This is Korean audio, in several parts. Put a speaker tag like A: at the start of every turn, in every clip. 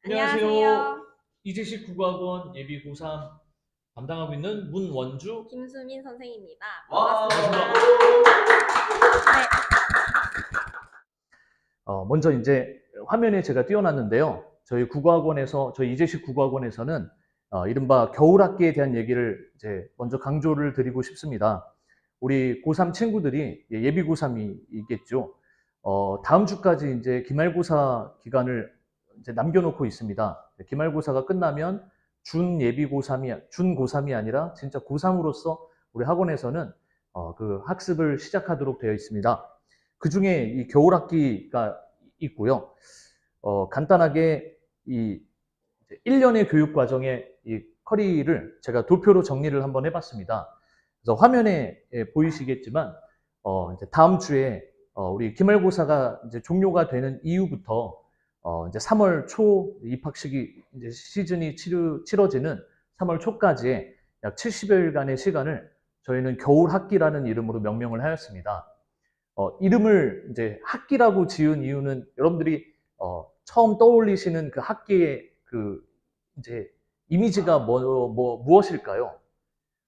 A: 안녕하세요.
B: 안녕하세요.
A: 이재식 국어학원 예비 고3 담당하고 있는 문원주.
B: 김수민 선생입니다.
C: 와.
B: 반갑습니다. 네.
A: 먼저 이제 화면에 제가 띄워놨는데요. 저희 이재식 국어학원에서는 이른바 겨울학기에 대한 얘기를 이제 먼저 강조를 드리고 싶습니다. 우리 고3 친구들이 예비 고3이겠죠. 다음 주까지 이제 기말고사 기간을 이제 남겨놓고 있습니다. 기말고사가 끝나면 준 고3이 아니라 진짜 고3으로서 우리 학원에서는 그 학습을 시작하도록 되어 있습니다. 그 중에 이 겨울학기가 있고요. 간단하게 이 1년의 교육 과정의 이 커리를 제가 도표로 정리를 한번 해봤습니다. 그래서 화면에 보이시겠지만, 이제 다음 주에 우리 기말고사가 이제 종료가 되는 이후부터 이제 3월 초 입학식이 이제 시즌이 치러지는 3월 초까지의 약 70여일간의 시간을 저희는 겨울학기라는 이름으로 명명을 하였습니다. 이름을 이제 학기라고 지은 이유는 여러분들이 처음 떠올리시는 그 학기의 그 이제 이미지가 무엇일까요?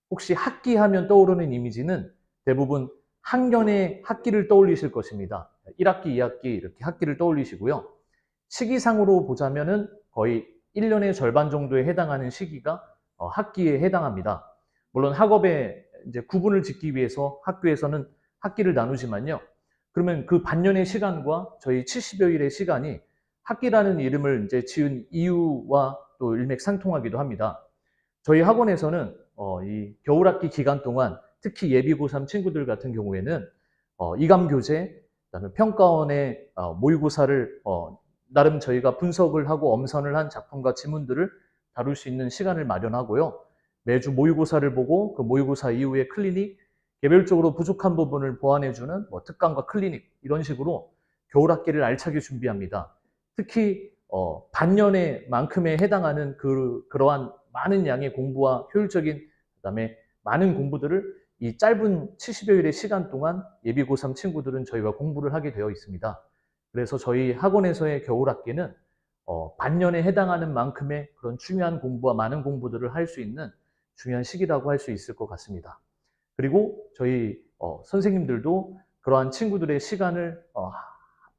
A: 혹시 학기 하면 떠오르는 이미지는 대부분 학년의 학기를 떠올리실 것입니다. 1학기, 2학기 이렇게 학기를 떠올리시고요. 시기상으로 보자면은 거의 1년의 절반 정도에 해당하는 시기가 학기에 해당합니다. 물론 학업에 이제 구분을 짓기 위해서 학교에서는 학기를 나누지만요. 그러면 그 반년의 시간과 저희 70여일의 시간이 학기라는 이름을 이제 지은 이유와 또 일맥상통하기도 합니다. 저희 학원에서는 이 겨울학기 기간 동안 특히 예비 고3 친구들 같은 경우에는 이감교재, 그다음에 평가원의 모의고사를 나름 저희가 분석을 하고 엄선을 한 작품과 지문들을 다룰 수 있는 시간을 마련하고요. 매주 모의고사를 보고 그 모의고사 이후에 클리닉, 개별적으로 부족한 부분을 보완해주는 특강과 클리닉 이런 식으로 겨울학기를 알차게 준비합니다. 특히 반년의 만큼에 해당하는 그러한 많은 양의 공부와 효율적인 그다음에 많은 공부들을 이 짧은 70여일의 시간 동안 예비 고3 친구들은 저희가 공부를 하게 되어 있습니다. 그래서 저희 학원에서의 겨울학기는 반년에 해당하는 만큼의 그런 중요한 공부와 많은 공부들을 할 수 있는 중요한 시기라고 할 수 있을 것 같습니다. 그리고 저희 선생님들도 그러한 친구들의 시간을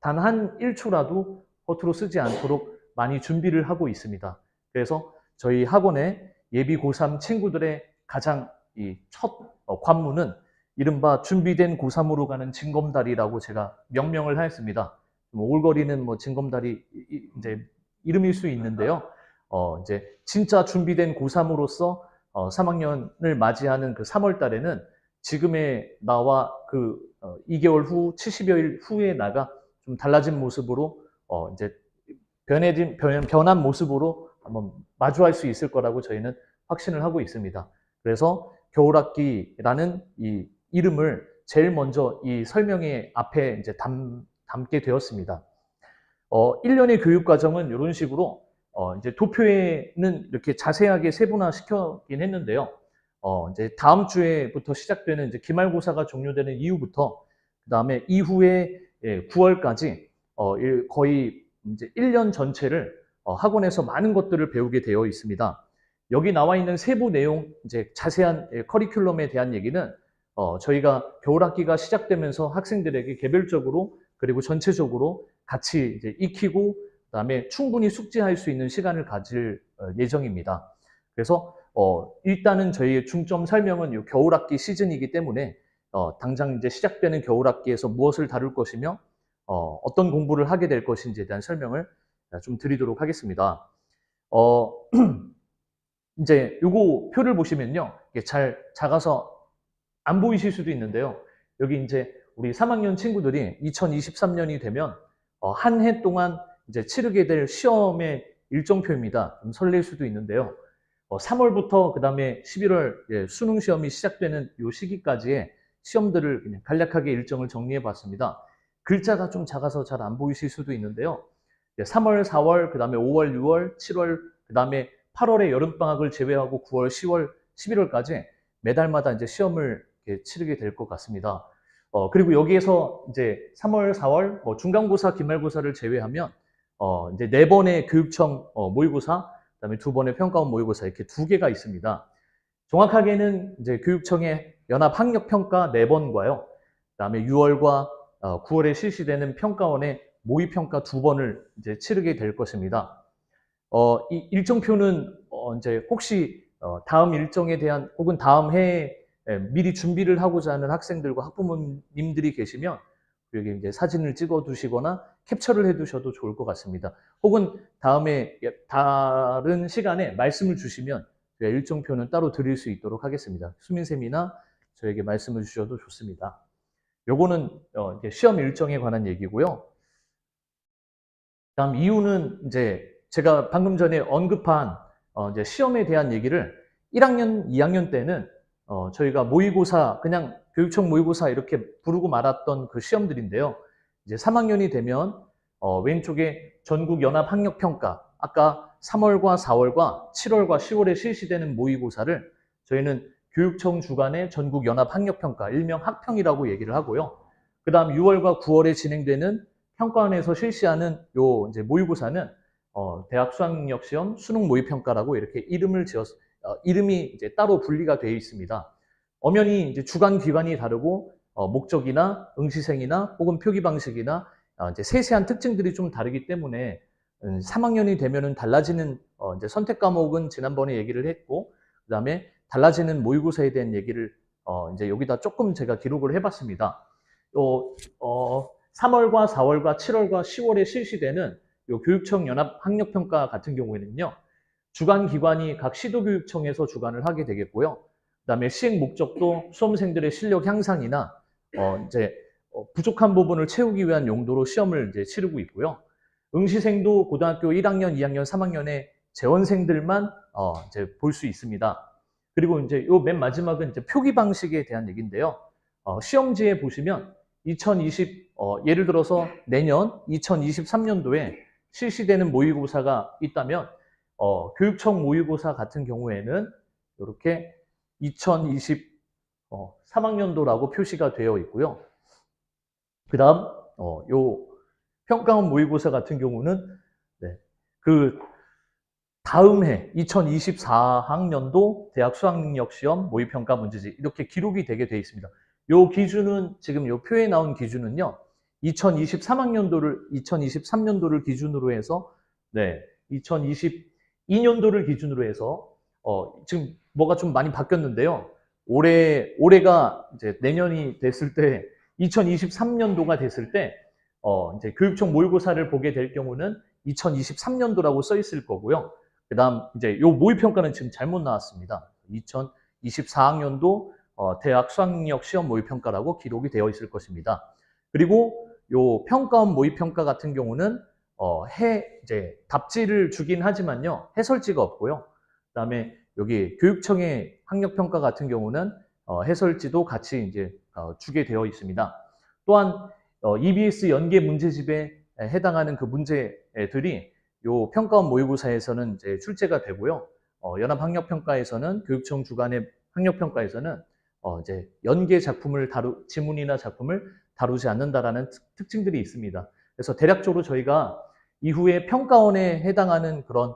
A: 단 한 1초라도 허투루 쓰지 않도록 많이 준비를 하고 있습니다. 그래서 저희 학원의 예비 고3 친구들의 가장 이 첫 관문은 이른바 준비된 고3으로 가는 징검다리라고 제가 명명을 하였습니다. 올거리는 징검다리 이제 이름일 수 있는데요. 이제 진짜 준비된 고3으로서 3학년을 맞이하는 그 3월 달에는 지금의 나와 그 2개월 후, 70여일 후에 나가 좀 달라진 모습으로 이제 변한 모습으로 한번 마주할 수 있을 거라고 저희는 확신을 하고 있습니다. 그래서 겨울학기라는 이 이름을 제일 먼저 이 설명의 앞에 이제 담게 되었습니다. 1년의 교육 과정은 이런 식으로 이제 도표에는 이렇게 자세하게 세분화시켜긴 했는데요. 이제 다음 주에부터 시작되는 이제 기말고사가 종료되는 이후부터 그다음에 이후에 9월까지 거의 이제 1년 전체를 학원에서 많은 것들을 배우게 되어 있습니다. 여기 나와 있는 세부 내용, 이제 자세한 커리큘럼에 대한 얘기는 저희가 겨울학기가 시작되면서 학생들에게 개별적으로 그리고 전체적으로 같이 이제 익히고 그다음에 충분히 숙지할 수 있는 시간을 가질 예정입니다. 그래서 일단은 저희의 중점 설명은 이 겨울학기 시즌이기 때문에 당장 이제 시작되는 겨울학기에서 무엇을 다룰 것이며 어떤 공부를 하게 될 것인지에 대한 설명을 좀 드리도록 하겠습니다. 이제 요거 표를 보시면요. 이게 잘 작아서 안 보이실 수도 있는데요. 여기 이제 우리 3학년 친구들이 2023년이 되면 한 해 동안 이제 치르게 될 시험의 일정표입니다. 좀 설렐 수도 있는데요. 3월부터 그 다음에 11월 수능 시험이 시작되는 요 시기까지의 시험들을 그냥 간략하게 일정을 정리해 봤습니다. 글자가 좀 작아서 잘 안 보이실 수도 있는데요. 3월, 4월, 그 다음에 5월, 6월, 7월, 그 다음에 8월에 여름방학을 제외하고 9월, 10월, 11월까지 매달마다 이제 시험을 치르게 될 것 같습니다. 그리고 여기에서 이제 3월, 4월, 중간고사, 기말고사를 제외하면 이제 4번의 교육청 모의고사, 그다음에 2번의 평가원 모의고사 이렇게 2개가 있습니다. 정확하게는 이제 교육청의 연합학력평가 4번과요. 그다음에 6월과 9월에 실시되는 평가원의 모의평가 2번을 이제 치르게 될 것입니다. 이 일정표는 이제 혹시 다음 일정에 대한 혹은 다음 해에 미리 준비를 하고자 하는 학생들과 학부모님들이 계시면 여기 이제 사진을 찍어 두시거나 캡처를 해 두셔도 좋을 것 같습니다. 혹은 다음에 다른 시간에 말씀을 주시면 제가 일정표는 따로 드릴 수 있도록 하겠습니다. 수민쌤이나 저에게 말씀을 주셔도 좋습니다. 요거는 이제 시험 일정에 관한 얘기고요. 다음 이유는 이제 제가 방금 전에 언급한 이제 시험에 대한 얘기를 1학년, 2학년 때는 저희가 모의고사, 그냥 교육청 모의고사 이렇게 부르고 말았던 그 시험들인데요. 이제 3학년이 되면 왼쪽에 전국연합학력평가, 아까 3월과 4월과 7월과 10월에 실시되는 모의고사를 저희는 교육청 주관의 전국연합학력평가, 일명 학평이라고 얘기를 하고요. 그 다음 6월과 9월에 진행되는 평가원에서 실시하는 요 이제 모의고사는 대학 수학능력 시험 수능 모의평가라고 이렇게 이름이 이제 따로 분리가 되어 있습니다. 엄연히 이제 주관 기관이 다르고 목적이나 응시생이나 혹은 표기 방식이나 이제 세세한 특징들이 좀 다르기 때문에 3학년이 되면은 달라지는 이제 선택 과목은 지난번에 얘기를 했고, 그다음에 달라지는 모의고사에 대한 얘기를 이제 여기다 조금 제가 기록을 해봤습니다. 3월과 4월과 7월과 10월에 실시되는 요 교육청 연합 학력평가 같은 경우에는요, 주관 기관이 각 시도교육청에서 주관을 하게 되겠고요. 그다음에 시행 목적도 수험생들의 실력 향상이나 이제 부족한 부분을 채우기 위한 용도로 시험을 이제 치르고 있고요. 응시생도 고등학교 1학년, 2학년, 3학년의 재원생들만 이제 볼 수 있습니다. 그리고 이제 요 맨 마지막은 이제 표기 방식에 대한 얘기인데요. 시험지에 보시면 예를 들어서 내년 2023년도에 실시되는 모의고사가 있다면 교육청 모의고사 같은 경우에는 이렇게 2023학년도라고 표시가 되어 있고요. 그 다음 요 평가원 모의고사 같은 경우는 그 다음 해 2024학년도 대학 수학능력시험 모의평가 문제집 이렇게 기록이 되게 되어 있습니다. 요 기준은 지금 요 표에 나온 기준은요. 2023년도를 기준으로 해서 2022년도를 기준으로 해서 지금 뭐가 좀 많이 바뀌었는데요. 올해가 이제 내년이 됐을 때 2023년도가 됐을 때 이제 교육청 모의고사를 보게 될 경우는 2023년도라고 써 있을 거고요. 그다음 이제 요 모의평가는 지금 잘못 나왔습니다. 2024학년도 대학 수학능력 시험 모의평가라고 기록이 되어 있을 것입니다. 그리고 요 평가원 모의평가 같은 경우는 이제 답지를 주긴 하지만요. 해설지가 없고요. 그다음에 여기 교육청의 학력평가 같은 경우는 해설지도 같이 이제 주게 되어 있습니다. 또한 EBS 연계 문제집에 해당하는 그 문제들이 요 평가원 모의고사에서는 이제 출제가 되고요. 연합학력평가에서는 교육청 주관의 학력평가에서는 이제 연계 지문이나 작품을 다루지 않는다라는 특징들이 있습니다. 그래서 대략적으로 저희가 이후에 평가원에 해당하는 그런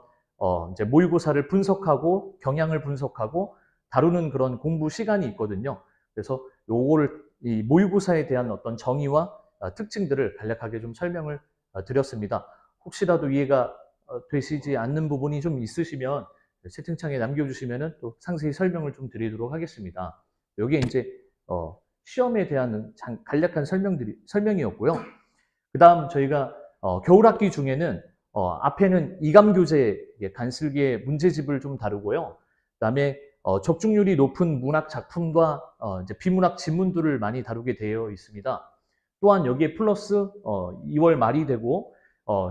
A: 이제 모의고사를 분석하고 경향을 분석하고 다루는 그런 공부 시간이 있거든요. 그래서 이 모의고사에 대한 어떤 정의와 특징들을 간략하게 좀 설명을 드렸습니다. 혹시라도 이해가 되시지 않는 부분이 좀 있으시면 채팅창에 남겨주시면 또 상세히 설명을 좀 드리도록 하겠습니다. 여기에 이제 시험에 대한 간략한 설명이었고요. 그 다음 저희가 겨울학기 중에는 앞에는 이감교재 간슬기의 문제집을 좀 다루고요. 그 다음에 적중률이 높은 문학 작품과 이제 비문학 지문들을 많이 다루게 되어 있습니다. 또한 여기에 플러스 2월 말이 되고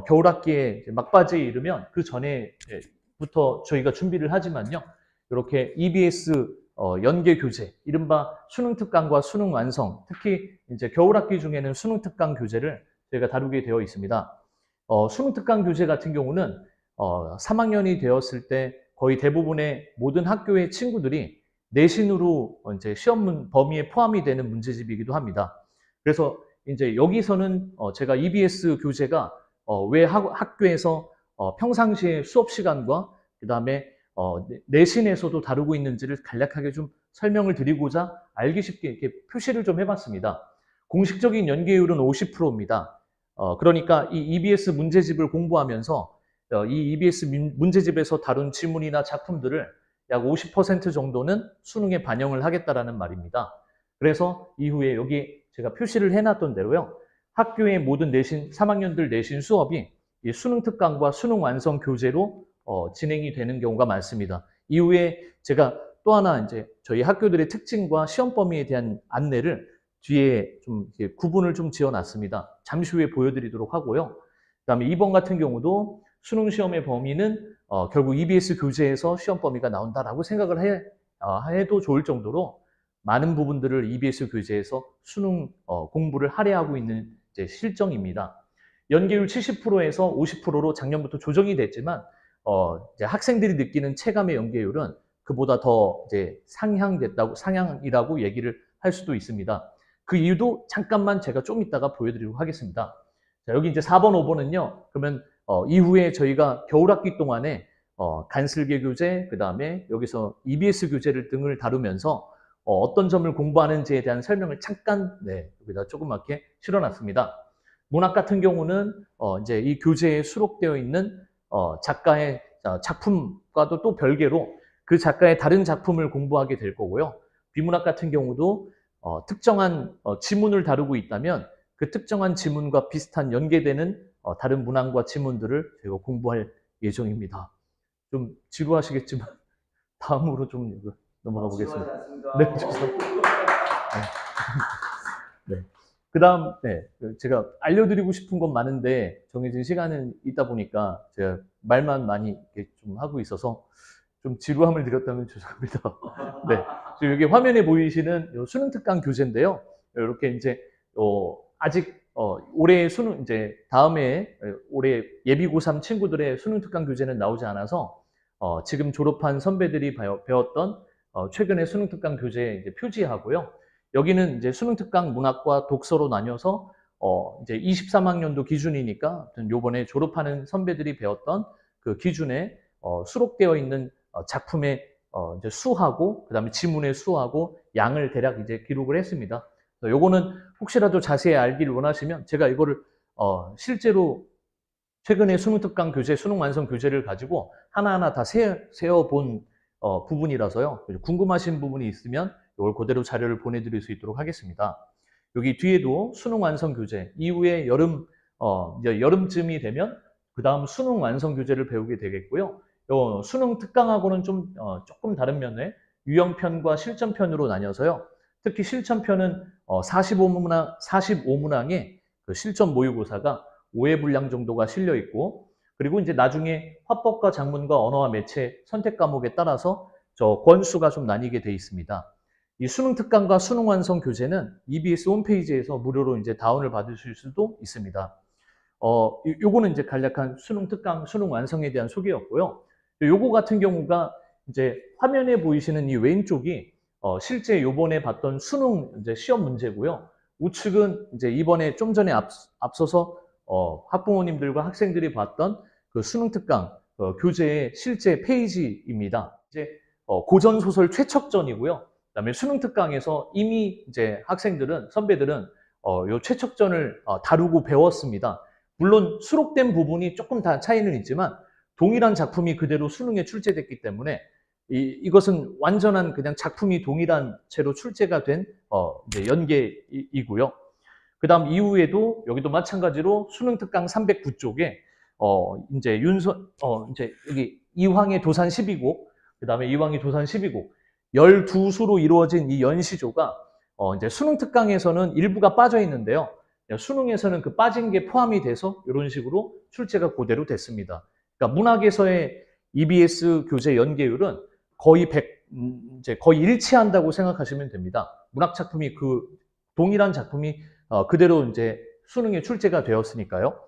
A: 겨울학기에 막바지에 이르면 그 전에부터 저희가 준비를 하지만요. 이렇게 EBS 연계 교재, 이른바 수능 특강과 수능 완성, 특히 이제 겨울학기 중에는 수능 특강 교재를 저희가 다루게 되어 있습니다. 수능 특강 교재 같은 경우는 3학년이 되었을 때 거의 대부분의 모든 학교의 친구들이 내신으로 이제 시험 범위에 포함이 되는 문제집이기도 합니다. 그래서 이제 여기서는 제가 EBS 교재가 왜 학교에서 평상시에 수업 시간과 그 다음에 내신에서도 다루고 있는지를 간략하게 좀 설명을 드리고자 알기 쉽게 이렇게 표시를 좀 해봤습니다. 공식적인 연계율은 50%입니다. 그러니까 이 EBS 문제집을 공부하면서 이 EBS 문제집에서 다룬 지문이나 작품들을 약 50% 정도는 수능에 반영을 하겠다라는 말입니다. 그래서 이후에 여기 제가 표시를 해놨던 대로요. 학교의 모든 내신, 3학년들 내신 수업이 이 수능 특강과 수능 완성 교재로 진행이 되는 경우가 많습니다. 이후에 제가 또 하나 이제 저희 학교들의 특징과 시험 범위에 대한 안내를 뒤에 좀 구분을 좀 지어놨습니다. 잠시 후에 보여드리도록 하고요. 그다음에 이번 같은 경우도 수능 시험의 범위는 결국 EBS 교재에서 시험 범위가 나온다라고 생각을 해도 좋을 정도로 많은 부분들을 EBS 교재에서 수능 공부를 할애하고 있는 이제 실정입니다. 연계율 70%에서 50%로 작년부터 조정이 됐지만 이제 학생들이 느끼는 체감의 연계율은 그보다 더 이제 상향이라고 얘기를 할 수도 있습니다. 그 이유도 잠깐만 제가 좀 이따가 보여드리도록 하겠습니다. 자, 여기 이제 4번, 5번은요. 그러면 이후에 저희가 겨울학기 동안에 간슬계 교재, 그 다음에 여기서 EBS 교재를 등을 다루면서 어떤 점을 공부하는지에 대한 설명을 잠깐 여기다 조그맣게 실어놨습니다. 문학 같은 경우는 이제 이 교재에 수록되어 있는 작가의 작품과도 또 별개로 그 작가의 다른 작품을 공부하게 될 거고요. 비문학 같은 경우도 특정한 지문을 다루고 있다면 그 특정한 지문과 비슷한 연계되는 다른 문항과 지문들을 저희가 공부할 예정입니다. 좀 지루하시겠지만 다음으로 좀 넘어가 보겠습니다. 네, 죄송합니다. 네. 그 다음, 제가 알려드리고 싶은 건 많은데 정해진 시간은 있다 보니까 제가 말만 많이 이렇게 좀 하고 있어서 좀 지루함을 드렸다면 죄송합니다. 네. 지금 여기 화면에 보이시는 수능 특강 교재인데요. 이렇게 이제, 아직, 올해 수능, 이제 다음에 올해 예비 고3 친구들의 수능 특강 교재는 나오지 않아서 지금 졸업한 선배들이 배웠던 최근의 수능 특강 교재 이제 표지하고요. 여기는 이제 수능 특강 문학과 독서로 나뉘어서 이제 23학년도 기준이니까 요번에 졸업하는 선배들이 배웠던 그 기준에 수록되어 있는 작품의 이제 수하고 그다음에 지문의 수하고 양을 대략 이제 기록을 했습니다. 요거는 혹시라도 자세히 알기를 원하시면 제가 이거를 실제로 최근에 수능 특강 교재, 수능 완성 교재를 가지고 하나하나 다 세어본 부분이라서요. 궁금하신 부분이 있으면 이걸 그대로 자료를 보내드릴 수 있도록 하겠습니다. 여기 뒤에도 수능 완성 교재, 이후에 이제 여름쯤이 되면 그 다음 수능 완성 교재를 배우게 되겠고요. 수능 특강하고는 좀 조금 다른 면에 유형편과 실전편으로 나뉘어서요. 특히 실전편은 45문항의 그 실전 모의고사가 5회 분량 정도가 실려 있고, 그리고 이제 나중에 화법과 작문과 언어와 매체 선택 과목에 따라서 저 권수가 좀 나뉘게 돼 있습니다. 이 수능 특강과 수능 완성 교재는 EBS 홈페이지에서 무료로 이제 다운을 받으실 수도 있습니다. 요거는 이제 간략한 수능 특강, 수능 완성에 대한 소개였고요. 요거 같은 경우가 이제 화면에 보이시는 이 왼쪽이 실제 요번에 봤던 수능 이제 시험 문제고요. 우측은 이제 이번에 좀 전에 앞서서 학부모님들과 학생들이 봤던 그 수능 특강 교재의 실제 페이지입니다. 이제 고전 소설 최척전이고요. 그다음에 수능 특강에서 이미 이제 선배들은 요 최척전을 다루고 배웠습니다. 물론 수록된 부분이 조금 다 차이는 있지만 동일한 작품이 그대로 수능에 출제됐기 때문에 이것은 완전한 그냥 작품이 동일한 채로 출제가 된 이제 연계이고요. 그 다음 이후에도 여기도 마찬가지로 수능 특강 309쪽에 이제 이제 여기 이황의 도산 12곡, 그 다음에 이황의 도산 12곡 12수로 이루어진 이 연시조가 이제 수능 특강에서는 일부가 빠져 있는데요. 수능에서는 그 빠진 게 포함이 돼서 이런 식으로 출제가 그대로 됐습니다. 그러니까 문학에서의 EBS 교재 연계율은 거의 이제 거의 일치한다고 생각하시면 됩니다. 문학 작품이 동일한 작품이 그대로 이제 수능에 출제가 되었으니까요.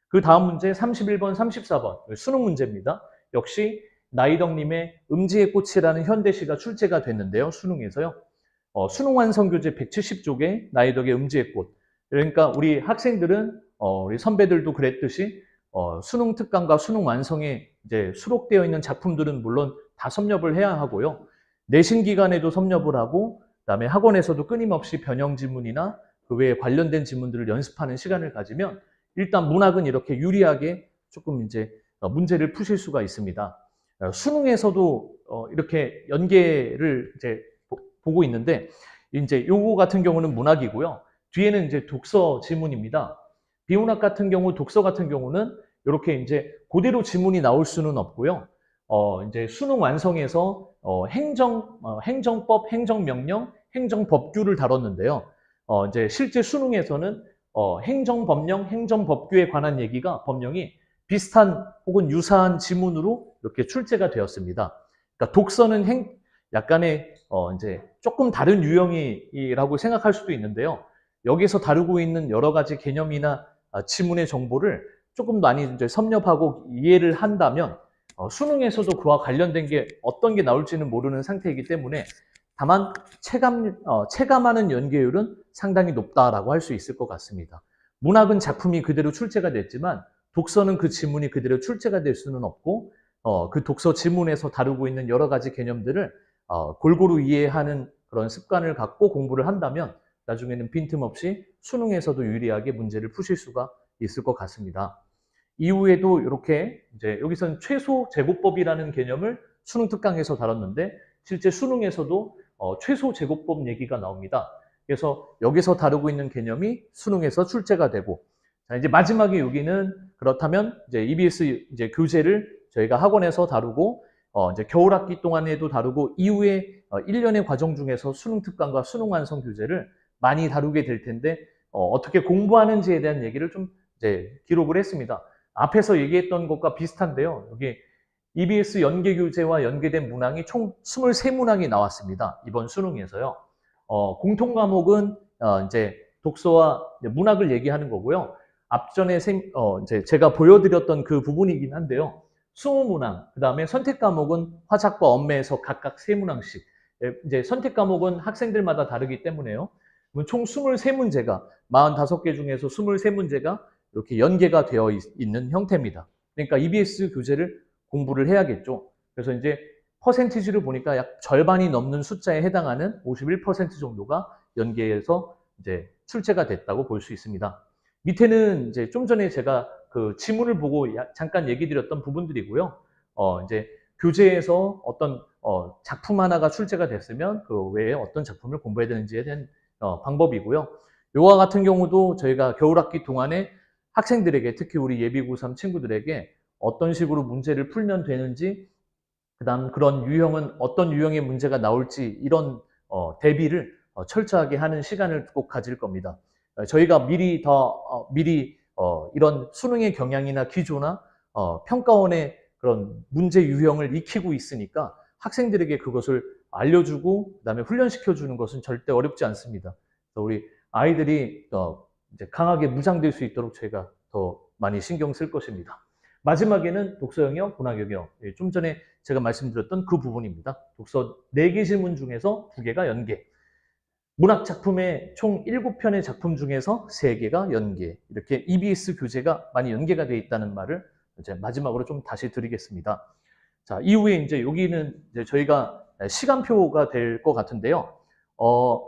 A: 그 다음 문제 31번, 34번 수능 문제입니다. 역시 나이덕님의 음지의 꽃이라는 현대시가 출제가 됐는데요. 수능에서요. 수능 완성 교재 170쪽에 나이덕의 음지의 꽃. 그러니까 우리 학생들은 우리 선배들도 그랬듯이 수능 특강과 수능 완성에 이제 수록되어 있는 작품들은 물론 다 섭렵을 해야 하고요. 내신 기간에도 섭렵을 하고 그다음에 학원에서도 끊임없이 변형 지문이나 그 외에 관련된 지문들을 연습하는 시간을 가지면 일단 문학은 이렇게 유리하게 조금 이제 문제를 푸실 수가 있습니다. 수능에서도 이렇게 연계를 이제 보고 있는데 이제 요거 같은 경우는 문학이고요. 뒤에는 이제 독서 지문입니다. 비문학 같은 경우, 독서 같은 경우는 이렇게 이제 그대로 지문이 나올 수는 없고요. 이제 수능 완성에서 행정법, 행정명령, 행정법규를 다뤘는데요. 이제 실제 수능에서는 행정법령, 행정법규에 관한 얘기가 법령이 비슷한 혹은 유사한 지문으로 이렇게 출제가 되었습니다. 그러니까 독서는 약간의 이제 조금 다른 유형이라고 생각할 수도 있는데요. 여기서 다루고 있는 여러 가지 개념이나 지문의 정보를 조금 많이 이제 섭렵하고 이해를 한다면 수능에서도 그와 관련된 게 어떤 게 나올지는 모르는 상태이기 때문에 다만 체감하는 연계율은 상당히 높다라고 할 수 있을 것 같습니다. 문학은 작품이 그대로 출제가 됐지만 독서는 그 지문이 그대로 출제가 될 수는 없고 그 독서 지문에서 다루고 있는 여러 가지 개념들을 골고루 이해하는 그런 습관을 갖고 공부를 한다면 나중에는 빈틈없이 수능에서도 유리하게 문제를 푸실 수가 있을 것 같습니다. 이후에도 이렇게 이제 여기서는 최소 제곱법이라는 개념을 수능 특강에서 다뤘는데 실제 수능에서도 최소 제곱법 얘기가 나옵니다. 그래서 여기서 다루고 있는 개념이 수능에서 출제가 되고 자, 이제 마지막에 여기는 그렇다면 이제 EBS 이제 교재를 저희가 학원에서 다루고 이제 겨울 학기 동안에도 다루고 이후에 1년의 과정 중에서 수능 특강과 수능 완성 교재를 많이 다루게 될 텐데 어떻게 공부하는지에 대한 얘기를 좀 이제 기록을 했습니다. 앞에서 얘기했던 것과 비슷한데요. 여기 EBS 연계 교재와 연계된 문항이 총 23문항이 나왔습니다. 이번 수능에서요. 공통 과목은 이제 독서와 문학을 얘기하는 거고요. 앞전에 이제 제가 보여드렸던 그 부분이긴 한데요. 20문항, 그 다음에 선택 과목은 화작과 언매에서 각각 3문항씩. 이제 선택 과목은 학생들마다 다르기 때문에요. 총 23문제가 45개 중에서 23문제가 이렇게 연계가 되어 있는 형태입니다. 그러니까 EBS 교재를 공부를 해야겠죠. 그래서 이제 퍼센티지를 보니까 약 절반이 넘는 숫자에 해당하는 51% 정도가 연계해서 이제 출제가 됐다고 볼 수 있습니다. 밑에는 이제 좀 전에 제가 그 지문을 보고 잠깐 얘기 드렸던 부분들이고요. 이제 교재에서 어떤 작품 하나가 출제가 됐으면 그 외에 어떤 작품을 공부해야 되는지에 대한 방법이고요. 요와 같은 경우도 저희가 겨울학기 동안에 학생들에게 특히 우리 예비 고3 친구들에게 어떤 식으로 문제를 풀면 되는지 그다음 그런 유형은 어떤 유형의 문제가 나올지 이런 대비를 철저하게 하는 시간을 꼭 가질 겁니다. 저희가 미리 이런 수능의 경향이나 기조나 평가원의 그런 문제 유형을 익히고 있으니까 학생들에게 그것을 알려주고 그다음에 훈련시켜주는 것은 절대 어렵지 않습니다. 우리 아이들이 이제 강하게 무장될 수 있도록 저희가 더 많이 신경 쓸 것입니다. 마지막에는 독서 영역, 문학 영역. 좀 전에 제가 말씀드렸던 그 부분입니다. 독서 4개 질문 중에서 2개가 연계. 문학 작품의 총 7편의 작품 중에서 3개가 연계. 이렇게 EBS 교재가 많이 연계가 되어 있다는 말을 이제 마지막으로 좀 다시 드리겠습니다. 자, 이후에 이제 여기는 이제 저희가 시간표가 될 것 같은데요.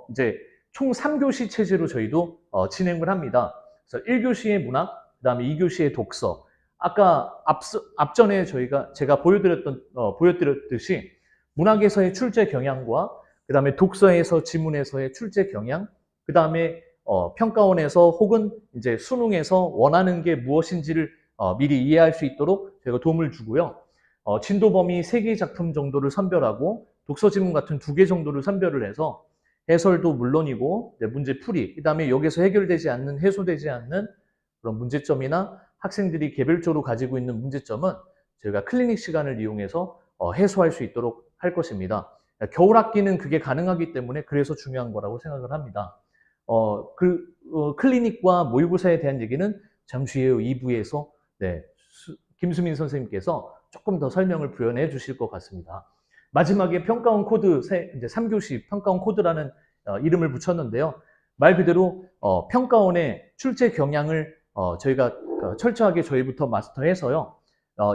A: 이제 총 3교시 체제로 저희도 진행을 합니다. 그래서 1교시의 문학, 그 다음에 2교시의 독서. 아까 앞전에 제가 보여드렸듯이 문학에서의 출제 경향과 그 다음에 독서에서 지문에서의 출제 경향, 그 다음에 평가원에서 혹은 이제 수능에서 원하는 게 무엇인지를 미리 이해할 수 있도록 저희가 도움을 주고요. 진도 범위 3개 작품 정도를 선별하고 독서 지문 같은 2개 정도를 선별을 해서 해설도 물론이고 문제 풀이, 그 다음에 여기서 해결되지 않는, 해소되지 않는 그런 문제점이나 학생들이 개별적으로 가지고 있는 문제점은 저희가 클리닉 시간을 이용해서 해소할 수 있도록 할 것입니다. 겨울 학기는 그게 가능하기 때문에 그래서 중요한 거라고 생각을 합니다. 클리닉과 모의고사에 대한 얘기는 잠시 후 2부에서 김수민 선생님께서 조금 더 설명을 부연해 주실 것 같습니다. 마지막에 평가원 코드, 이제 3교시 평가원 코드라는 이름을 붙였는데요. 말 그대로 평가원의 출제 경향을 저희가 철저하게 저희부터 마스터해서요.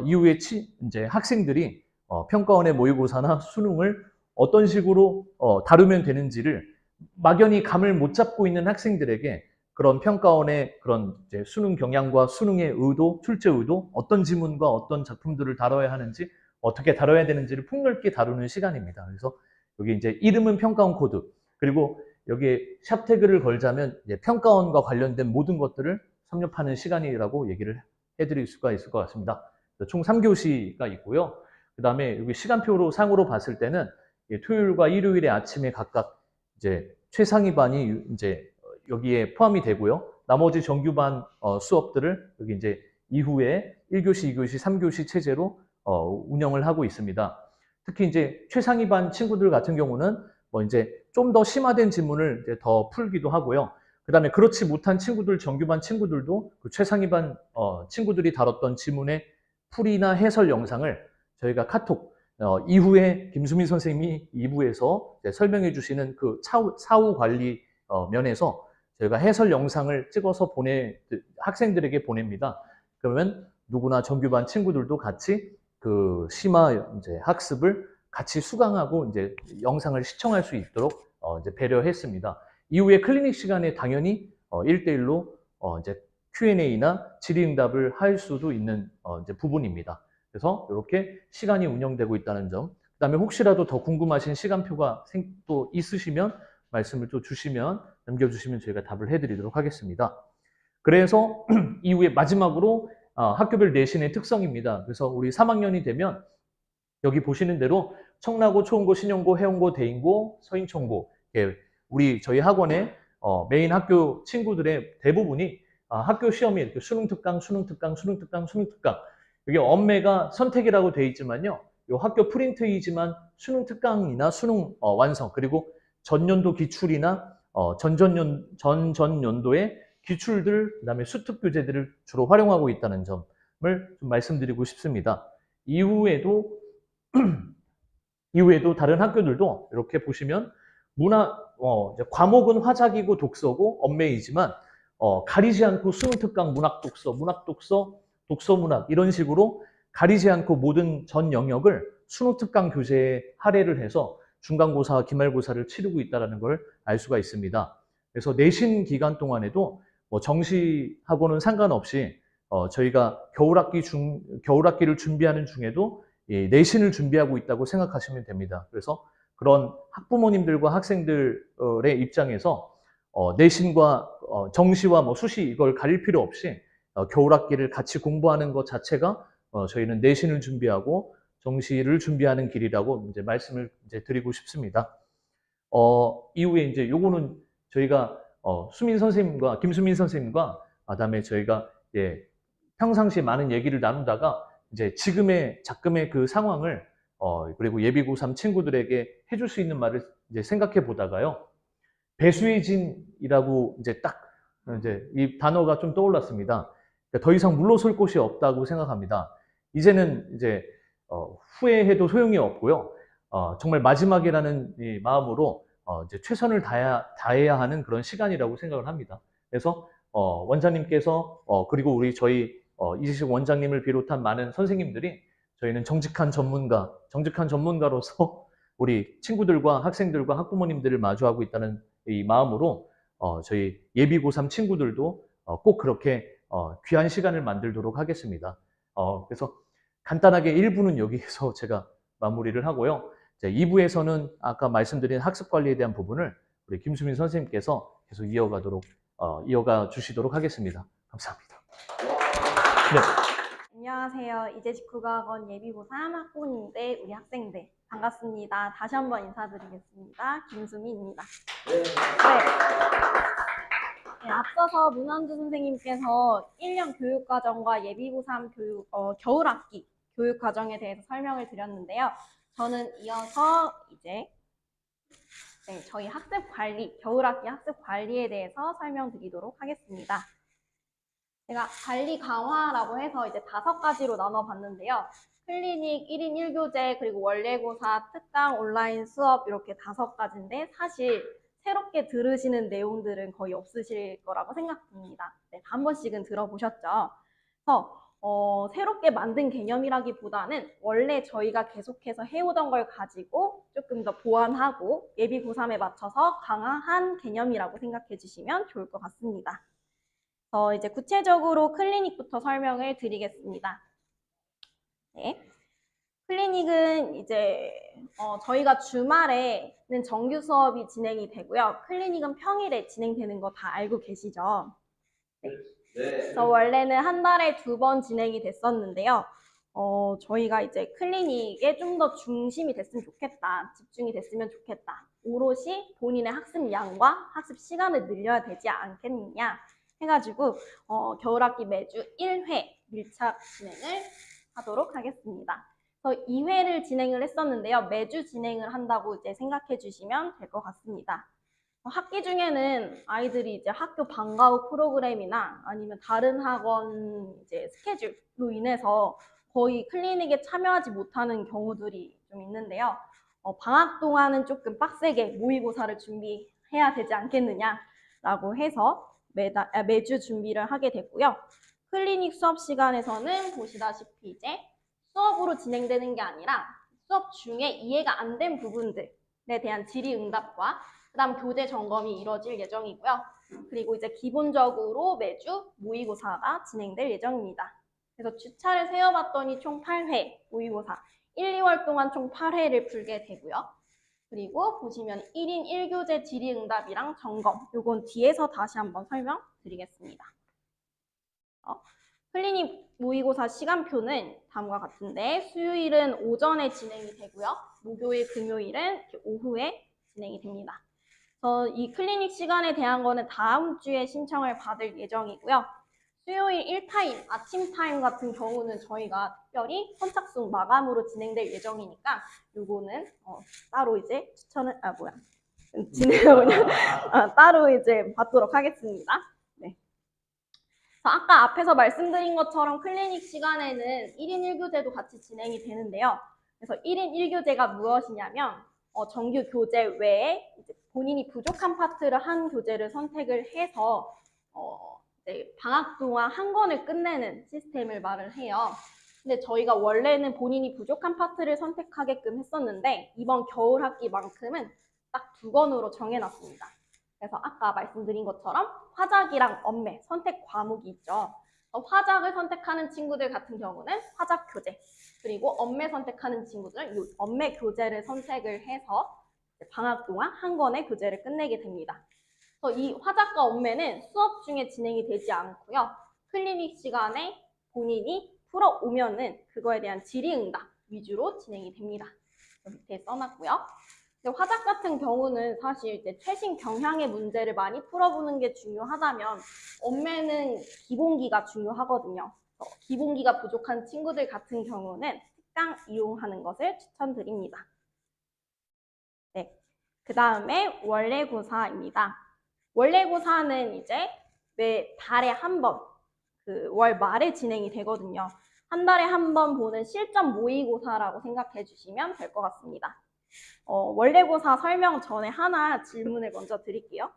A: 이후에 이제 학생들이 평가원의 모의고사나 수능을 어떤 식으로 다루면 되는지를 막연히 감을 못 잡고 있는 학생들에게 그런 평가원의 그런 이제 수능 경향과 수능의 의도, 출제 의도, 어떤 지문과 어떤 작품들을 다뤄야 하는지, 어떻게 다뤄야 되는지를 폭넓게 다루는 시간입니다. 그래서 여기 이제 이름은 평가원 코드, 그리고 여기에 샵 태그를 걸자면 평가원과 관련된 모든 것들을 섭렵하는 시간이라고 얘기를 해드릴 수가 있을 것 같습니다. 총 3교시가 있고요. 그 다음에 여기 시간표로 상으로 봤을 때는 토요일과 일요일의 아침에 각각 이제 최상위반이 이제 여기에 포함이 되고요. 나머지 정규반 수업들을 여기 이제 이후에 1교시, 2교시, 3교시 체제로 운영을 하고 있습니다. 특히 이제 최상위반 친구들 같은 경우는 뭐 이제 좀 더 심화된 지문을 이제 더 풀기도 하고요. 그 다음에 그렇지 못한 친구들, 정규반 친구들도 그 최상위반 친구들이 다뤘던 지문의 풀이나 해설 영상을 저희가 카톡 이후에 김수민 선생님이 2부에서 설명해 주시는 그 사후 관리 면에서 저희가 해설 영상을 찍어서 학생들에게 보냅니다. 그러면 누구나 정규반 친구들도 같이 그 심화 이제 학습을 같이 수강하고 이제 영상을 시청할 수 있도록 이제 배려했습니다. 이후에 클리닉 시간에 당연히 1대1로 이제 Q&A나 질의응답을 할 수도 있는 이제 부분입니다. 그래서 이렇게 시간이 운영되고 있다는 점, 그 다음에 혹시라도 더 궁금하신 시간표가 또 있으시면 말씀을 또 주시면, 남겨주시면 저희가 답을 해드리도록 하겠습니다. 그래서 이후에 마지막으로 학교별 내신의 특성입니다. 그래서 우리 3학년이 되면 여기 보시는 대로 청라고, 초원고, 신영고, 해운고, 대인고, 서인청고, 우리 저희 학원의 메인 학교 친구들의 대부분이 학교 시험이 이렇게 수능특강, 수능특강, 수능특강, 수능특강, 여기 엄매가 선택이라고 되어 있지만요. 이 학교 프린트이지만 수능특강이나 수능 완성, 그리고 전년도 기출이나 전전년도의 기출들, 그다음에 수특 교재들을 주로 활용하고 있다는 점을 좀 말씀드리고 싶습니다. 이후에도 다른 학교들도 이렇게 보시면 과목은 화작이고 독서고 엄매이지만 가리지 않고 수능특강 문학독서, 문학독서, 독서문학 이런 식으로 가리지 않고 모든 전 영역을 수능특강 교재에 할애를 해서 중간고사, 기말고사를 치르고 있다는 걸 알 수가 있습니다. 그래서 내신 기간 동안에도 정시하고는 상관없이 저희가 겨울학기를 준비하는 중에도 내신을 준비하고 있다고 생각하시면 됩니다. 그래서 그런 학부모님들과 학생들의 입장에서 내신과 정시와 수시 이걸 가릴 필요 없이 겨울학기를 같이 공부하는 것 자체가 저희는 내신을 준비하고 정시를 준비하는 길이라고 이제 말씀을 이제 드리고 싶습니다. 이후에 이제 요거는 저희가 김수민 선생님과 그다음에 저희가 평상시에 많은 얘기를 나누다가 이제 작금의 그 상황을 그리고 예비 고3 친구들에게 해줄 수 있는 말을 이제 생각해 보다가요. 배수의 진이라고 이제 이 단어가 좀 떠올랐습니다. 그러니까 더 이상 물러설 곳이 없다고 생각합니다. 이제는 이제 후회해도 소용이 없고요. 정말 마지막이라는 이 마음으로 이제 최선을 다해야 하는 그런 시간이라고 생각을 합니다. 그래서 원장님께서 그리고 우리 저희 이재식 원장님을 비롯한 많은 선생님들이 저희는 정직한 전문가로서 우리 친구들과 학생들과 학부모님들을 마주하고 있다는 이 마음으로 저희 예비 고3 친구들도 꼭 그렇게 귀한 시간을 만들도록 하겠습니다. 그래서 간단하게 1부는 여기에서 제가 마무리를 하고요. 2부에서는 아까 말씀드린 학습 관리에 대한 부분을 우리 김수민 선생님께서 계속 이어가 주시도록 하겠습니다. 감사합니다. 네.
B: 안녕하세요. 이재식 국어학원 예비고 3 학부모님들, 우리 학생들 반갑습니다. 다시 한번 인사드리겠습니다. 김수미입니다. 네, 앞서서 문한주 선생님께서 1년 교육과정과 예비고 3 겨울학기 교육과정에 대해서 설명을 드렸는데요. 저는 이어서 이제 저희 겨울학기 학습 관리에 대해서 설명드리도록 하겠습니다. 제가 관리 강화라고 해서 이제 5가지로 나눠봤는데요. 클리닉 1인 1교재, 그리고 원래고사, 특강, 온라인 수업 이렇게 5가지인데 사실 새롭게 들으시는 내용들은 거의 없으실 거라고 생각됩니다. 네, 한 번씩은 들어보셨죠? 그래서 새롭게 만든 개념이라기보다는 원래 저희가 계속해서 해오던 걸 가지고 조금 더 보완하고 예비 고3에 맞춰서 강화한 개념이라고 생각해 주시면 좋을 것 같습니다. 이제 구체적으로 클리닉부터 설명을 드리겠습니다. 네. 클리닉은 이제 저희가 주말에는 정규 수업이 진행이 되고요. 클리닉은 평일에 진행되는 거 다 알고 계시죠? 네. 그래서 원래는 한 달에 2번 진행이 됐었는데요. 저희가 이제 클리닉에 좀 더 중심이 됐으면 좋겠다. 집중이 됐으면 좋겠다. 오롯이 본인의 학습량과 학습 시간을 늘려야 되지 않겠느냐 해가지고 겨울학기 매주 1회 밀착 진행을 하도록 하겠습니다. 그래서 2회를 진행을 했었는데요. 매주 진행을 한다고 이제 생각해 주시면 될 것 같습니다. 학기 중에는 아이들이 이제 학교 방과 후 프로그램이나 아니면 다른 학원 이제 스케줄로 인해서 거의 클리닉에 참여하지 못하는 경우들이 좀 있는데요. 방학 동안은 조금 빡세게 모의고사를 준비해야 되지 않겠느냐라고 해서 매주 준비를 하게 됐고요. 클리닉 수업 시간에서는 보시다시피 이제 수업으로 진행되는 게 아니라 수업 중에 이해가 안 된 부분들에 대한 질의응답과 그다음 교재 점검이 이루어질 예정이고요. 그리고 이제 기본적으로 매주 모의고사가 진행될 예정입니다. 그래서 주차를 세어봤더니 총 8회 모의고사 1, 2월 동안 총 8회를 풀게 되고요. 그리고 보시면 1인 1교재 질의응답이랑 점검 요건 뒤에서 다시 한번 설명드리겠습니다. 클리닉 모의고사 시간표는 다음과 같은데 수요일은 오전에 진행이 되고요. 목요일, 금요일은 오후에 진행이 됩니다. 이 클리닉 시간에 대한 거는 다음 주에 신청을 받을 예정이고요. 수요일 1타임, 아침 타임 같은 경우는 저희가 특별히 선착순 마감으로 진행될 예정이니까 요거는 따로 이제 진행을 따로 이제 받도록 하겠습니다. 네. 아까 앞에서 말씀드린 것처럼 클리닉 시간에는 1인 1교재도 같이 진행이 되는데요. 그래서 1인 1교재가 무엇이냐면 정규 교재 외에 이제 본인이 부족한 파트를 한 교재를 선택을 해서 이제 방학 동안 한 권을 끝내는 시스템을 말을 해요. 근데 저희가 원래는 본인이 부족한 파트를 선택하게끔 했었는데 이번 겨울 학기만큼은 딱 2권으로 정해놨습니다. 그래서 아까 말씀드린 것처럼 화작이랑 엄매 선택 과목이 있죠. 화작을 선택하는 친구들 같은 경우는 화작 교재, 그리고 엄매 선택하는 친구들은 이 엄매 교재를 선택을 해서 방학 동안 한 권의 교재를 끝내게 됩니다. 그래서 이 화작과 엄매는 수업 중에 진행이 되지 않고요. 클리닉 시간에 본인이 풀어오면은 그거에 대한 질의응답 위주로 진행이 됩니다. 밑에 써놨고요. 화작 같은 경우는 사실 이제 최신 경향의 문제를 많이 풀어보는 게 중요하다면 엄매는 기본기가 중요하거든요. 기본기가 부족한 친구들 같은 경우는 특강 이용하는 것을 추천드립니다. 네, 그 다음에 원래고사입니다. 원래고사는 이제 매 달에 한 번, 월 말에 진행이 되거든요. 한 달에 한 번 보는 실전 모의고사라고 생각해 주시면 될 것 같습니다. 원래고사 설명 전에 하나 질문을 먼저 드릴게요.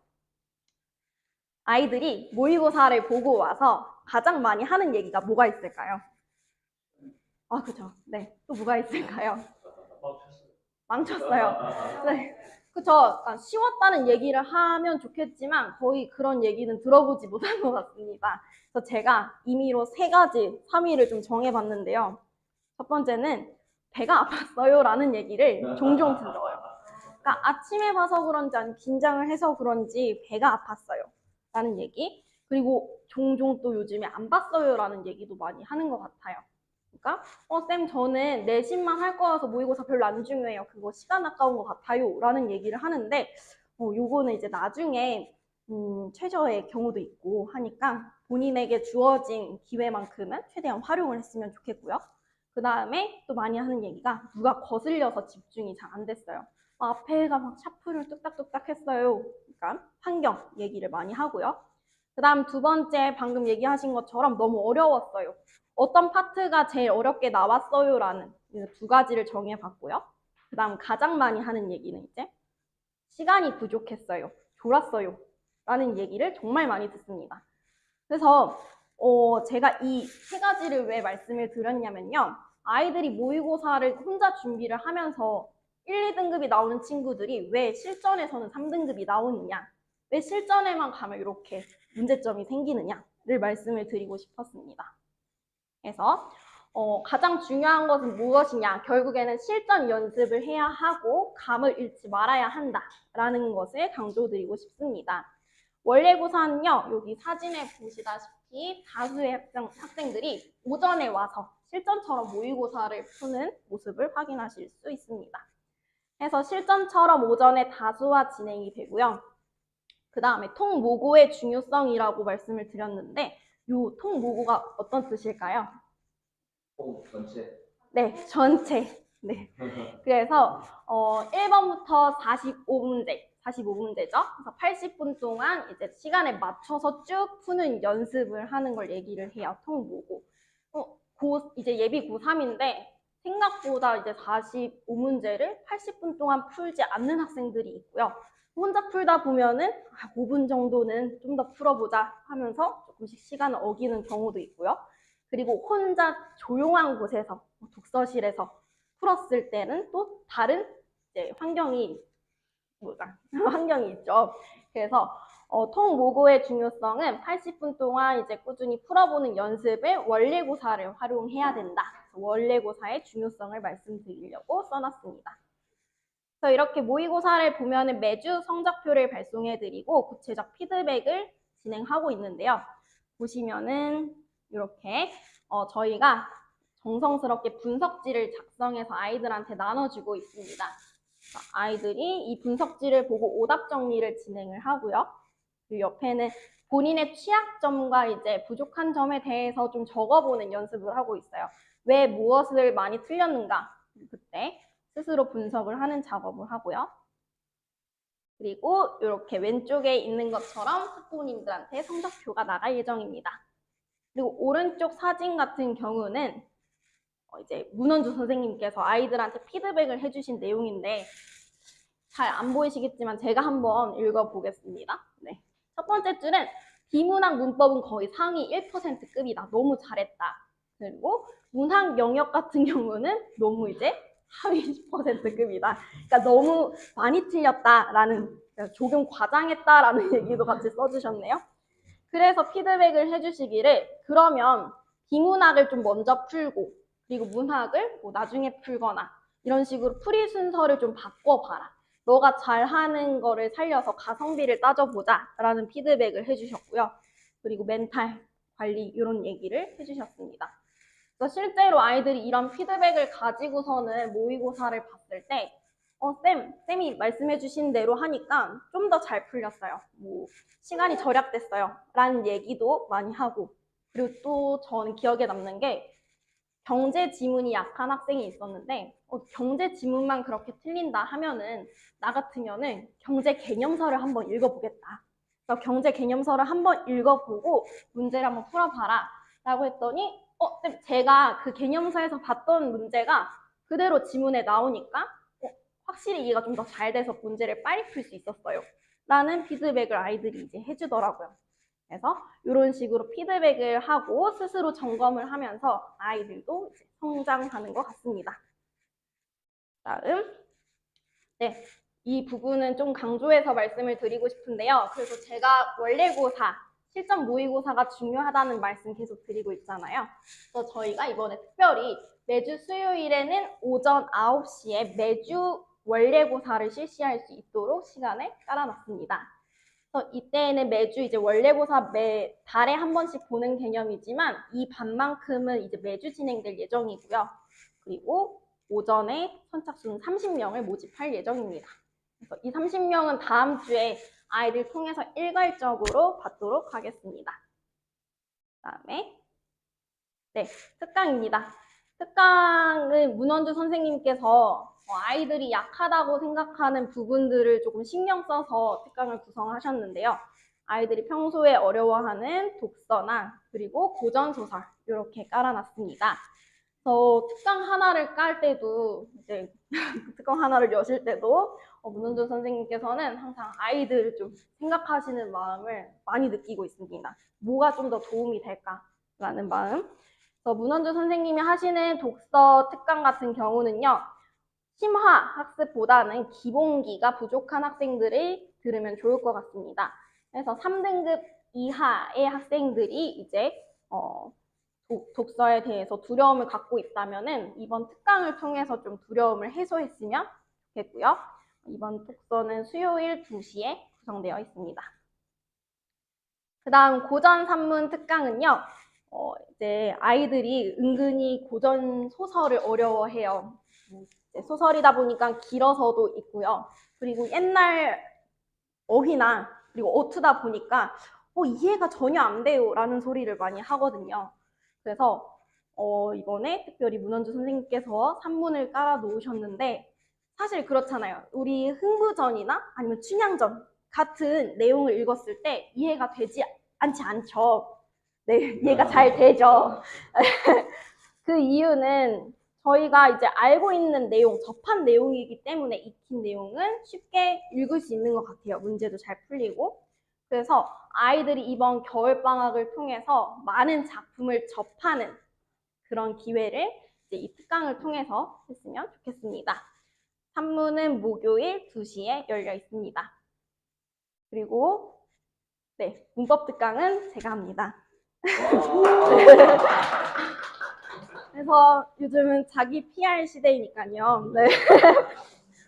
B: 아이들이 모의고사를 보고 와서 가장 많이 하는 얘기가 뭐가 있을까요? 그죠. 네. 또 뭐가 있을까요? 망쳤어요. 네. 그쵸. 쉬웠다는 얘기를 하면 좋겠지만 거의 그런 얘기는 들어보지 못한 것 같습니다. 그래서 제가 임의로 3가지, 3위를 좀 정해봤는데요. 첫 번째는 배가 아팠어요 라는 얘기를 종종 들어요. 그러니까 아침에 봐서 그런지 아니면 긴장을 해서 그런지 배가 아팠어요 라는 얘기, 그리고 종종 또 요즘에 안 봤어요 라는 얘기도 많이 하는 것 같아요. 그러니까 쌤 저는 내신만 할 거여서 모의고사 별로 안 중요해요. 그거 시간 아까운 것 같아요 라는 얘기를 하는데 요거는 이제 나중에 최저의 경우도 있고 하니까 본인에게 주어진 기회만큼은 최대한 활용을 했으면 좋겠고요. 그 다음에 또 많이 하는 얘기가 누가 거슬려서 집중이 잘 안 됐어요. 앞에가 막 샤프를 뚝딱뚝딱 했어요. 그러니까 환경 얘기를 많이 하고요. 그 다음 2번째 방금 얘기하신 것처럼 너무 어려웠어요. 어떤 파트가 제일 어렵게 나왔어요 라는 2가지를 정해봤고요. 그 다음 가장 많이 하는 얘기는 이제 시간이 부족했어요. 졸았어요. 라는 얘기를 정말 많이 듣습니다. 그래서 제가 이 세 가지를 왜 말씀을 드렸냐면요. 아이들이 모의고사를 혼자 준비를 하면서 1, 2등급이 나오는 친구들이 왜 실전에서는 3등급이 나오느냐, 왜 실전에만 가면 이렇게 문제점이 생기느냐를 말씀을 드리고 싶었습니다. 그래서 가장 중요한 것은 무엇이냐? 결국에는 실전 연습을 해야 하고 감을 잃지 말아야 한다라는 것을 강조드리고 싶습니다. 원래고사는요, 여기 사진에 보시다시피 다수의 학생들이 오전에 와서 실전처럼 모의고사를 푸는 모습을 확인하실 수 있습니다. 그래서 실전처럼 오전에 다수화 진행이 되고요. 그 다음에 통모고의 중요성이라고 말씀을 드렸는데 이 통모고가 어떤 뜻일까요?
A: 전체.
B: 네, 전체. 네. 그래서 1번부터 45문제죠. 그래서 80분 동안 이제 시간에 맞춰서 쭉 푸는 연습을 하는 걸 얘기를 해요. 통모고. 이제 예비 고3인데 생각보다 이제 45문제를 80분 동안 풀지 않는 학생들이 있고요. 혼자 풀다 보면은 5분 정도는 좀 더 풀어보자 하면서 조금씩 시간을 어기는 경우도 있고요. 그리고 혼자 조용한 곳에서 독서실에서 풀었을 때는 또 다른 이제 환경이 있죠. 그래서 통모고의 중요성은 80분 동안 이제 꾸준히 풀어보는 연습을 원래고사를 활용해야 된다. 원래고사의 중요성을 말씀드리려고 써놨습니다. 그래서 이렇게 모의고사를 보면은 매주 성적표를 발송해드리고 구체적 피드백을 진행하고 있는데요. 보시면은 이렇게 저희가 정성스럽게 분석지를 작성해서 아이들한테 나눠주고 있습니다. 아이들이 이 분석지를 보고 오답 정리를 진행을 하고요. 그리고 옆에는 본인의 취약점과 이제 부족한 점에 대해서 좀 적어보는 연습을 하고 있어요. 왜 무엇을 많이 틀렸는가? 그때 스스로 분석을 하는 작업을 하고요. 그리고 이렇게 왼쪽에 있는 것처럼 학부모님들한테 성적표가 나갈 예정입니다. 그리고 오른쪽 사진 같은 경우는 이제 문원주 선생님께서 아이들한테 피드백을 해주신 내용인데 잘 안 보이시겠지만 제가 한번 읽어보겠습니다. 네. 첫 번째 줄은 비문학 문법은 거의 상위 1%급이다. 너무 잘했다. 그리고 문학 영역 같은 경우는 너무 이제 하위 10%급이다. 그러니까 너무 많이 틀렸다라는, 조금 과장했다라는 얘기도 같이 써주셨네요. 그래서 피드백을 해주시기를 그러면 비문학을 좀 먼저 풀고 그리고 문학을 뭐 나중에 풀거나 이런 식으로 풀이 순서를 좀 바꿔봐라. 너가 잘하는 거를 살려서 가성비를 따져보자 라는 피드백을 해주셨고요. 그리고 멘탈 관리 이런 얘기를 해주셨습니다. 그래서 실제로 아이들이 이런 피드백을 가지고서는 모의고사를 봤을 때 쌤이 말씀해 주신 대로 하니까 좀 더 잘 풀렸어요. 뭐 시간이 절약됐어요. 라는 얘기도 많이 하고 그리고 또 저는 기억에 남는 게 경제 지문이 약한 학생이 있었는데 경제 지문만 그렇게 틀린다 하면은 나 같으면은 경제 개념서를 한번 읽어보겠다. 그래서 경제 개념서를 한번 읽어보고 문제를 한번 풀어봐라 라고 했더니 쌤, 제가 그 개념서에서 봤던 문제가 그대로 지문에 나오니까 확실히 이해가 좀 더 잘 돼서 문제를 빨리 풀 수 있었어요. 라는 피드백을 아이들이 이제 해주더라고요. 그래서 이런 식으로 피드백을 하고 스스로 점검을 하면서 아이들도 이제 성장하는 것 같습니다. 다음, 네, 이 부분은 좀 강조해서 말씀을 드리고 싶은데요. 그래서 제가 원래고사, 실전 모의고사가 중요하다는 말씀 계속 드리고 있잖아요. 그래서 저희가 이번에 특별히 매주 수요일에는 오전 9시에 매주 원래고사를 실시할 수 있도록 시간을 깔아놨습니다. 그래서 이때에는 매주 이제 원래고사 매 달에 한 번씩 보는 개념이지만 이 반만큼은 이제 매주 진행될 예정이고요. 그리고 오전에 선착순 30명을 모집할 예정입니다. 그래서 이 30명은 다음 주에 아이들 통해서 일괄적으로 받도록 하겠습니다. 그다음에 네, 특강입니다. 특강은 문원주 선생님께서 아이들이 약하다고 생각하는 부분들을 조금 신경 써서 특강을 구성하셨는데요. 아이들이 평소에 어려워하는 독서나 그리고 고전소설 이렇게 깔아놨습니다. 저 특강 하나를 깔 때도 이제 특강 하나를 여실 때도 문은주 선생님께서는 항상 아이들을 좀 생각하시는 마음을 많이 느끼고 있습니다. 뭐가 좀 더 도움이 될까라는 마음. 그래서 문은주 선생님이 하시는 독서 특강 같은 경우는요. 심화 학습보다는 기본기가 부족한 학생들이 들으면 좋을 것 같습니다. 그래서 3등급 이하의 학생들이 이제 독서에 대해서 두려움을 갖고 있다면은 이번 특강을 통해서 좀 두려움을 해소했으면 좋겠고요. 이번 독서는 수요일 2시에 구성되어 있습니다. 그 다음 고전 산문 특강은요. 이제 아이들이 은근히 고전 소설을 어려워해요. 소설이다 보니까 길어서도 있고요. 그리고 옛날 어휘나 그리고 어투다 보니까 이해가 전혀 안 돼요 라는 소리를 많이 하거든요. 그래서 이번에 특별히 문헌주 선생님께서 산문을 깔아 놓으셨는데 사실 그렇잖아요. 우리 흥부전이나 아니면 춘향전 같은 내용을 읽었을 때 이해가 되지 않죠. 네, 이해가 잘 되죠. 그 이유는 저희가 이제 알고 있는 내용, 접한 내용이기 때문에 익힌 내용은 쉽게 읽을 수 있는 것 같아요. 문제도 잘 풀리고. 그래서 아이들이 이번 겨울방학을 통해서 많은 작품을 접하는 그런 기회를 이제 이 특강을 통해서 했으면 좋겠습니다. 산문은 목요일 2시에 열려 있습니다. 그리고 네, 문법 특강은 제가 합니다. 그래서 요즘은 자기 PR 시대이니까요. 네.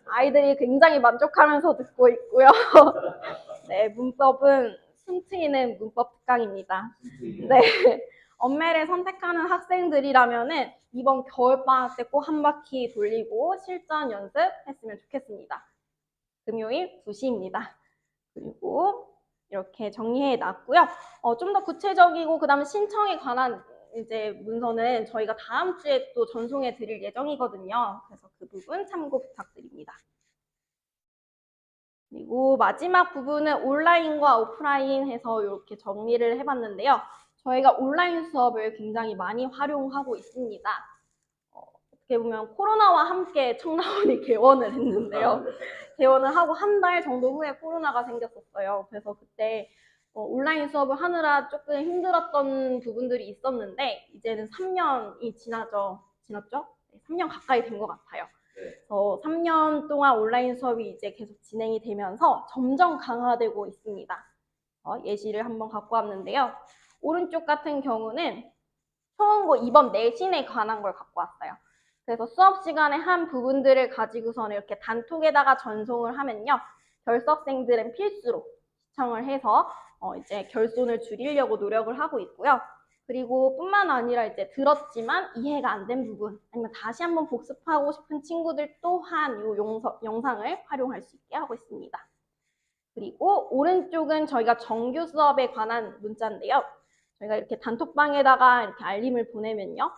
B: 아이들이 굉장히 만족하면서 듣고 있고요. 네, 문법은 숨트이는 문법 특강입니다. 네. 엄매를 선택하는 학생들이라면은 이번 겨울방학 때 꼭 한 바퀴 돌리고 실전 연습했으면 좋겠습니다. 금요일 2시입니다. 그리고 이렇게 정리해 놨고요. 좀 더 구체적이고 그다음에 신청에 관한 이제 문서는 저희가 다음 주에 또 전송해 드릴 예정이거든요. 그래서 그 부분 참고 부탁드립니다. 그리고 마지막 부분은 온라인과 오프라인 해서 이렇게 정리를 해봤는데요. 저희가 온라인 수업을 굉장히 많이 활용하고 있습니다. 어떻게 보면 코로나와 함께 청라원이 개원을 했는데요. 개원을 하고 한 달 정도 후에 코로나가 생겼었어요. 그래서 그때 온라인 수업을 하느라 조금 힘들었던 부분들이 있었는데 이제는 3년이 지났죠? 3년 가까이 된 것 같아요. 그래서 3년 동안 온라인 수업이 이제 계속 진행이 되면서 점점 강화되고 있습니다. 예시를 한번 갖고 왔는데요. 오른쪽 같은 경우는 초원고 이번 내신에 관한 걸 갖고 왔어요. 그래서 수업 시간에 한 부분들을 가지고서는 이렇게 단톡에다가 전송을 하면요. 결석생들은 필수로 시청을 해서 이제 결손을 줄이려고 노력을 하고 있고요. 그리고 뿐만 아니라 이제 들었지만 이해가 안 된 부분 아니면 다시 한번 복습하고 싶은 친구들 또한 이 영상을 활용할 수 있게 하고 있습니다. 그리고 오른쪽은 저희가 정규 수업에 관한 문자인데요. 저희가 이렇게 단톡방에다가 이렇게 알림을 보내면요.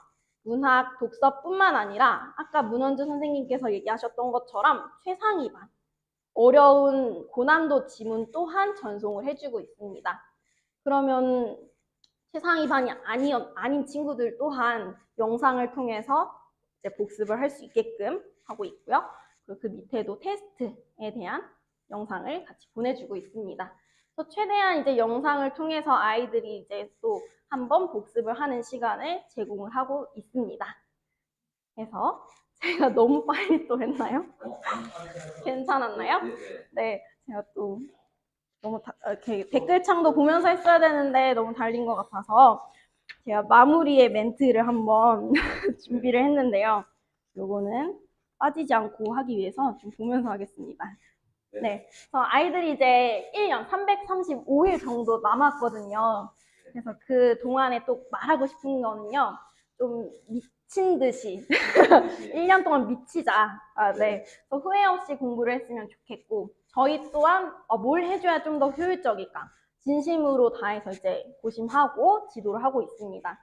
B: 문학, 독서뿐만 아니라 아까 문헌주 선생님께서 얘기하셨던 것처럼 최상위반, 어려운 고난도 지문 또한 전송을 해주고 있습니다. 그러면 최상위반이 아닌 친구들 또한 영상을 통해서 이제 복습을 할 수 있게끔 하고 있고요. 그리고 그 밑에도 테스트에 대한 영상을 같이 보내주고 있습니다. 그래서 최대한 이제 영상을 통해서 아이들이 이제 또 한번 복습을 하는 시간을 제공을 하고 있습니다. 그래서 제가 너무 빨리 또 했나요? 괜찮았나요? 네, 제가 또 너무 이렇게 댓글창도 보면서 했어야 되는데 너무 달린 것 같아서 제가 마무리의 멘트를 한번 준비를 했는데요. 요거는 빠지지 않고 하기 위해서 좀 보면서 하겠습니다. 네, 그래서 아이들이 이제 1년 335일 정도 남았거든요. 그래서 그 동안에 또 말하고 싶은 거는요. 좀 미친 듯이 1년 동안 미치자. 네. 그래서 후회 없이 공부를 했으면 좋겠고 저희 또한 뭘 해줘야 좀 더 효율적일까? 진심으로 다해서 이제 고심하고 지도를 하고 있습니다.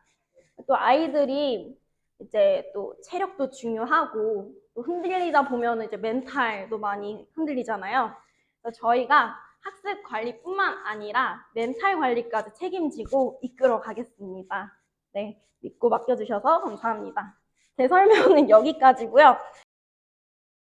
B: 또 아이들이 이제 또 체력도 중요하고 또 흔들리다 보면 이제 멘탈도 많이 흔들리잖아요. 그래서 저희가 학습 관리뿐만 아니라 멘탈 관리까지 책임지고 이끌어 가겠습니다. 네, 믿고 맡겨주셔서 감사합니다. 제 설명은 여기까지고요.